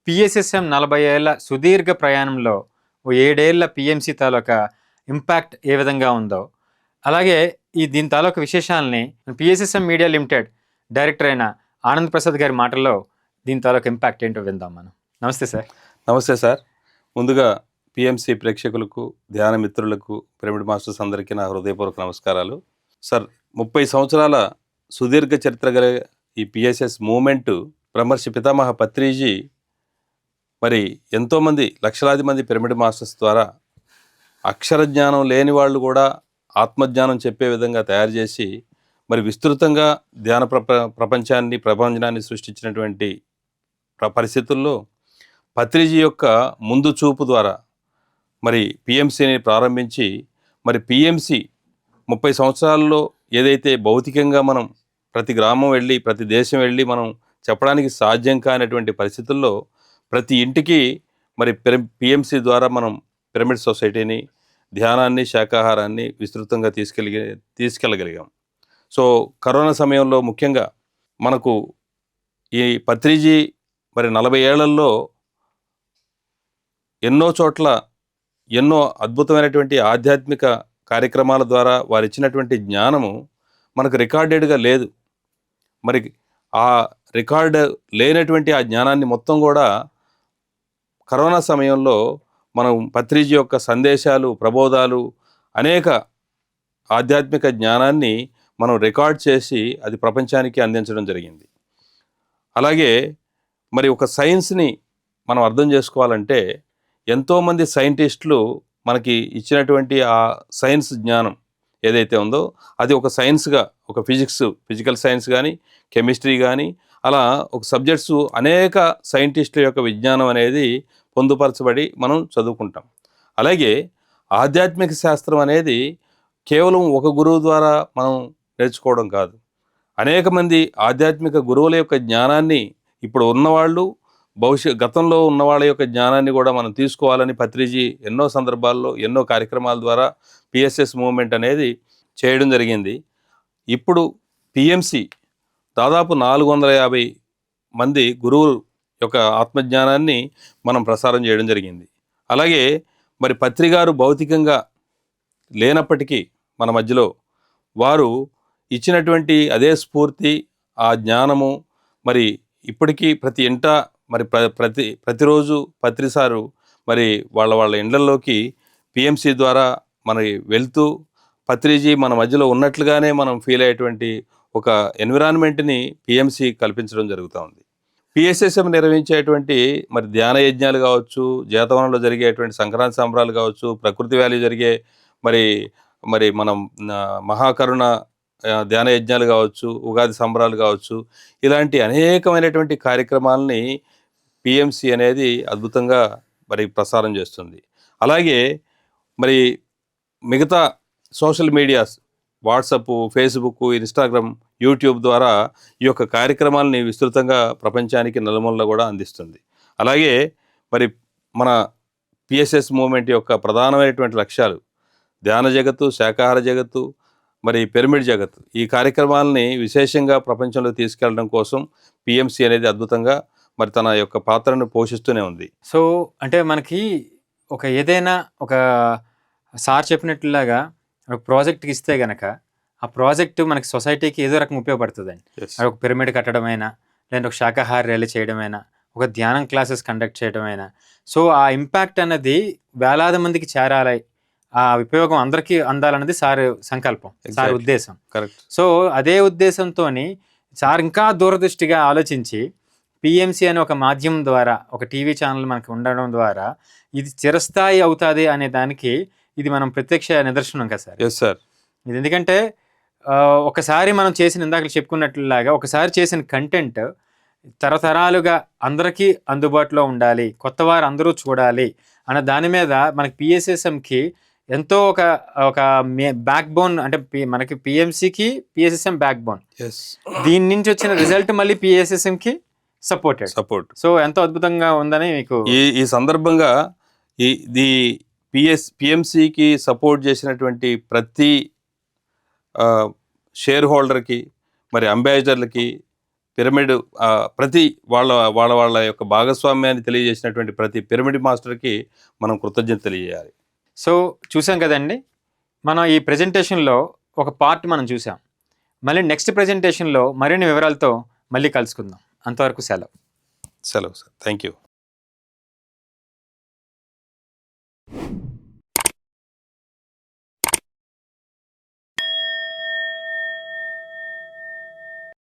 PSSM 40 ఏళ్ల సుదీర్ఘ ప్రయాణంలో ఓ 7 ఏళ్ల పిఎంసి తాలూకా ఇంపాక్ట్ ఏ విధంగా ఉందో, అలాగే దీని తాలూకా విశేషాలని పిఎస్ఎస్ఎం మీడియా లిమిటెడ్ డైరెక్టర్ అయిన ఆనంద్ ప్రసాద్ గారి మాటల్లో దీని తాలూకా ఇంపాక్ట్ ఏంటో విందాం మనం. నమస్తే సార్. నమస్తే సార్. ముందుగా పిఎంసి ప్రేక్షకులకు, ధ్యాన మిత్రులకు, పిరమిడ్ మాస్టర్స్ అందరికీ నా హృదయపూర్వక నమస్కారాలు. సార్, 30 సంవత్సరాల సుదీర్ఘ చరిత్ర గల ఈ పిఎస్ఎస్ మూమెంట్ బ్రహ్మర్షి పితామహ పత్రిజీ మరి ఎంతోమంది లక్షలాది మంది పిరమిడ్ మాస్టర్స్ ద్వారా అక్షర జ్ఞానం లేని వాళ్ళు కూడా ఆత్మజ్ఞానం చెప్పే విధంగా తయారు చేసి మరి విస్తృతంగా ధ్యాన ప్రపంచాన్ని సృష్టించినటువంటి పరిస్థితుల్లో పత్రిజీ యొక్క ముందు చూపు ద్వారా మరి పిఎంసిని ప్రారంభించి మరి పిఎంసి 30 సంవత్సరాల్లో ఏదైతే భౌతికంగా మనం ప్రతి గ్రామం వెళ్ళి ప్రతి దేశం వెళ్ళి మనం చెప్పడానికి సాధ్యం కానటువంటి పరిస్థితుల్లో ప్రతి ఇంటికి మరి పిఎంసి ద్వారా మనం పిరమిడ్ సొసైటీని, ధ్యానాన్ని, శాకాహారాన్ని విస్తృతంగా తీసుకెళ్ళగలిగాం. సో కరోనా సమయంలో ముఖ్యంగా మనకు ఈ పత్రిజీ మరి 40 ఏళ్లలో ఎన్నో చోట్ల ఎన్నో అద్భుతమైనటువంటి ఆధ్యాత్మిక కార్యక్రమాల ద్వారా వారు ఇచ్చినటువంటి జ్ఞానము మనకు రికార్డెడ్గా లేదు. మరి ఆ రికార్డ్ లేనటువంటి ఆ జ్ఞానాన్ని మొత్తం కూడా కరోనా సమయంలో మనం పత్రిజీ యొక్క సందేశాలు, ప్రబోధాలు, అనేక ఆధ్యాత్మిక జ్ఞానాన్ని మనం రికార్డ్ చేసి అది ప్రపంచానికి అందించడం జరిగింది. అలాగే మరి ఒక సైన్స్ని మనం అర్థం చేసుకోవాలంటే ఎంతోమంది సైంటిస్టులు మనకి ఇచ్చినటువంటి ఆ సైన్స్ జ్ఞానం ఏదైతే ఉందో అది ఒక సైన్స్గా, ఒక ఫిజికల్ సైన్స్ కానీ, కెమిస్ట్రీ కానీ, అలా ఒక సబ్జెక్ట్స్ అనేక సైంటిస్టుల యొక్క విజ్ఞానం అనేది పొందుపరచబడి మనం చదువుకుంటాం. అలాగే ఆధ్యాత్మిక శాస్త్రం అనేది కేవలం ఒక గురువు ద్వారా మనం నేర్చుకోవడం కాదు. అనేక మంది ఆధ్యాత్మిక గురువుల యొక్క జ్ఞానాన్ని ఇప్పుడు ఉన్నవాళ్ళు, గతంలో ఉన్న వాళ్ళ యొక్క జ్ఞానాన్ని కూడా మనం తీసుకోవాలని పత్రిజీ ఎన్నో సందర్భాల్లో ఎన్నో కార్యక్రమాల ద్వారా పిఎస్ఎస్ మూవ్మెంట్ అనేది చేయడం జరిగింది. ఇప్పుడు పిఎంసి దాదాపు 450 మంది గురువుల యొక్క ఆత్మజ్ఞానాన్ని మనం ప్రసారం చేయడం జరిగింది. అలాగే మరి పత్రిగారు భౌతికంగా లేనప్పటికీ మన మధ్యలో వారు ఇచ్చినటువంటి అదే స్ఫూర్తి, ఆ జ్ఞానము మరి ఇప్పటికీ ప్రతి ఇంట మరి ప్రతిరోజు పత్రిసారు మరి వాళ్ళ ఇండ్లలోకి పిఎంసి ద్వారా మరి వెళ్తూ పత్రిజీ మన మధ్యలో ఉన్నట్లుగానే మనం ఫీల్ అయ్యేటువంటి ఒక ఎన్విరాన్మెంట్ని పిఎంసి కల్పించడం జరుగుతూ ఉంది. పిఎస్ఎస్ఎం నిర్వహించేటువంటి మరి ధ్యాన యజ్ఞాలు కావచ్చు, జేతవనంలో జరిగేటువంటి సంక్రాంతి సంబరాలు కావచ్చు, ప్రకృతి వ్యాలీ జరిగే మరి మనం మహాకరుణ ధ్యాన యజ్ఞాలు కావచ్చు, ఉగాది సంబరాలు కావచ్చు, ఇలాంటి అనేకమైనటువంటి కార్యక్రమాలని పిఎంసి అనేది అద్భుతంగా మరి ప్రసారం చేస్తుంది. అలాగే మరి మిగతా social medias, WhatsApp, Facebook, Instagram, YouTube ద్వారా ఈ యొక్క కార్యక్రమాలని విస్తృతంగా ప్రపంచానికి నలుమూలలో కూడా అందిస్తుంది. అలాగే మరి మన పిఎస్ఎస్ మూవ్మెంట్ యొక్క ప్రధానమైనటువంటి లక్ష్యాలు ధ్యాన జగత్తు, శాకాహార జగత్తు, మరి పిరమిడ్ జగత్తు, ఈ కార్యక్రమాలని విశేషంగా ప్రపంచంలో తీసుకెళ్ళడం కోసం పిఎంసి అనేది అద్భుతంగా మరి తన యొక్క పాత్రను పోషిస్తూనే ఉంది. సో అంటే మనకి ఏదైనా ఒక సార్ చెప్పినట్లుగా ఒక ప్రాజెక్ట్కి ఇస్తే గనక ఆ ప్రాజెక్టు మనకి సొసైటీకి ఏదో రకం ఉపయోగపడుతుందండి. అది ఒక పిరమిడ్ కట్టడమైనా, లేదంటే ఒక శాకాహార ర్యాలీ చేయడమైనా, ఒక ధ్యానం క్లాసెస్ కండక్ట్ చేయడమైనా, సో ఆ ఇంపాక్ట్ అన్నది వేలాది మందికి చేరాలి, ఆ ఉపయోగం అందరికీ అందాలన్నది సార్ సంకల్పం, సార్ ఉద్దేశం. కరెక్ట్. సో అదే ఉద్దేశంతో సార్ ఇంకా దూరదృష్టిగా ఆలోచించి పిఎంసి అనే ఒక మాధ్యమం ద్వారా, ఒక టీవీ ఛానల్ మనకి ఉండడం ద్వారా ఇది చిరస్థాయి అవుతుంది అనే దానికి ఇది మనం ప్రత్యక్ష నిదర్శనం కదా సార్. Yes sir. ఇది ఎందుకంటే ఒకసారి మనం చేసిన, ఇందాక చెప్పుకున్నట్లుగా ఒకసారి చేసిన కంటెంట్ తరతరాలుగా అందరికీ అందుబాటులో ఉండాలి, కొత్త వారు అందరూ చూడాలి అన్న దాని మీద మనకి పిఎస్ఎస్ఎంకి ఎంతో ఒక బ్యాక్ బోన్, అంటే మనకి పిఎంసికి పిఎస్ఎస్ఎం బ్యాక్ బోన్. దీని నుంచి వచ్చిన రిజల్ట్ మళ్ళీ పిఎస్ఎస్ఎంకి సపోర్ట్. సో ఎంతో అద్భుతంగా ఉందని మీకు ఈ సందర్భంగా ఈ పిఎంసికి సపోర్ట్ చేసినటువంటి ప్రతి షేర్ హోల్డర్కి, మరి అంబాసిడర్లకి, పిరమిడ్ ప్రతి వాళ్ళ యొక్క భాగస్వామ్యాన్ని తెలియజేసినటువంటి ప్రతి పిరమిడ్ మాస్టర్కి మనం కృతజ్ఞత తెలియజేయాలి. సో చూసాం కదండి, మనం ఈ ప్రెజెంటేషన్లో ఒక పార్ట్ మనం చూసాం. మళ్ళీ నెక్స్ట్ ప్రెజెంటేషన్లో మరిన్ని వివరాలతో మళ్ళీ కలుసుకుందాం. అంతవరకు సెలవు సార్. Thank you.